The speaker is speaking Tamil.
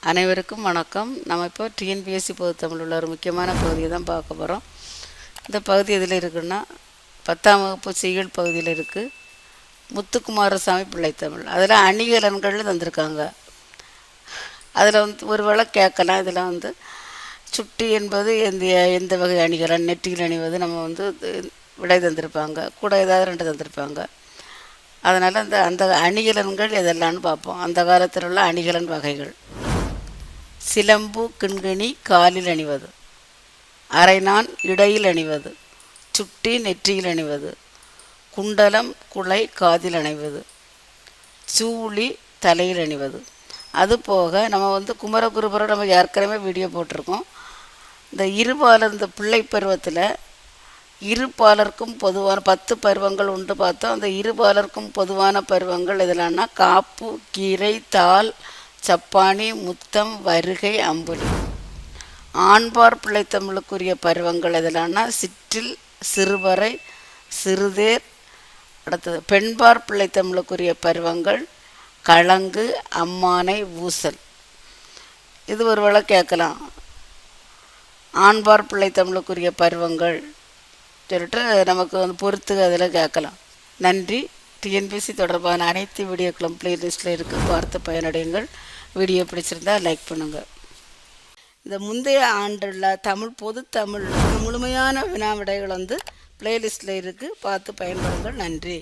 அனைவருக்கும் வணக்கம். நம்ம இப்போ டிஎன்பிஎஸ்சி பொதுத்தமிழ் உள்ள ஒரு முக்கியமான பகுதியை தான் பார்க்க போகிறோம். இந்த பகுதி எதில் இருக்குன்னா 10ஆம் வகுப்பு செய்யுள் பகுதியில் இருக்குது. முத்துக்குமாரசாமி பிள்ளைத்தமிழ் அதில் அணிகலன்கள் தந்திருக்காங்க. அதில் ஒரு வேளை கேட்கலாம். இதில் சுட்டி என்பது எந்த வகை அணிகலன், நெற்றியில் அணிவது நம்ம விடை தந்திருப்பாங்க. கூட ஏதாவது 2 தந்திருப்பாங்க. அதனால் அந்த அணிகலன்கள் எதெல்லாம்னு பார்ப்போம். அந்த காலத்தில் உள்ள அணிகலன் வகைகள்: சிலம்பு கிண்கிணி காலில் அணிவது, அரைநான் இடையில் அணிவது, சுட்டி நெற்றியில் அணிவது, குண்டலம் குலை காதில் அணிவது, சூளி தலையில் அணிவது. அதுபோக நம்ம குமரகுருபரை நம்ம ஏற்கனவே வீடியோ போட்டிருக்கோம். இந்த பிள்ளை பருவத்தில் இருபாலருக்கும் பொதுவான 10 பருவங்கள் உண்டு பார்த்தோம். அந்த இருபாலருக்கும் பொதுவான பருவங்கள் எதுலான்னா காப்பு, கீரை, தாள், சப்பானி, முத்தம், வருகை, அம்புலி. ஆண்பார் பிள்ளைத்தமிழுக்குரிய பருவங்கள் எதுலான்னா சிற்றில், சிறுவரை, சிறுதேர். அடுத்தது பெண்பார் பிள்ளைத்தமிழுக்குரிய பருவங்கள் களங்கு, அம்மானை, ஊசல். இது ஒரு வேளை கேட்கலாம். ஆண்பார் பிள்ளைத்தமிழுக்குரிய பருவங்கள் சொல்லிட்டு நமக்கு பொறுத்து அதில் கேட்கலாம். நன்றி. டிஎன்பிஎஸ்சி தொடர்பான அனைத்து வீடியோக்களும் பிளேலிஸ்ட்டில் இருக்குது, பார்த்து பயனடையுங்கள். வீடியோ பிடிச்சிருந்தால் லைக் பண்ணுங்கள். இந்த முந்தைய ஆண்டுள்ள பொது தமிழ் முழுமையான வினா விடைகள் பிளேலிஸ்ட்டில் இருக்குது, பார்த்து பயன்படுங்கள். நன்றி.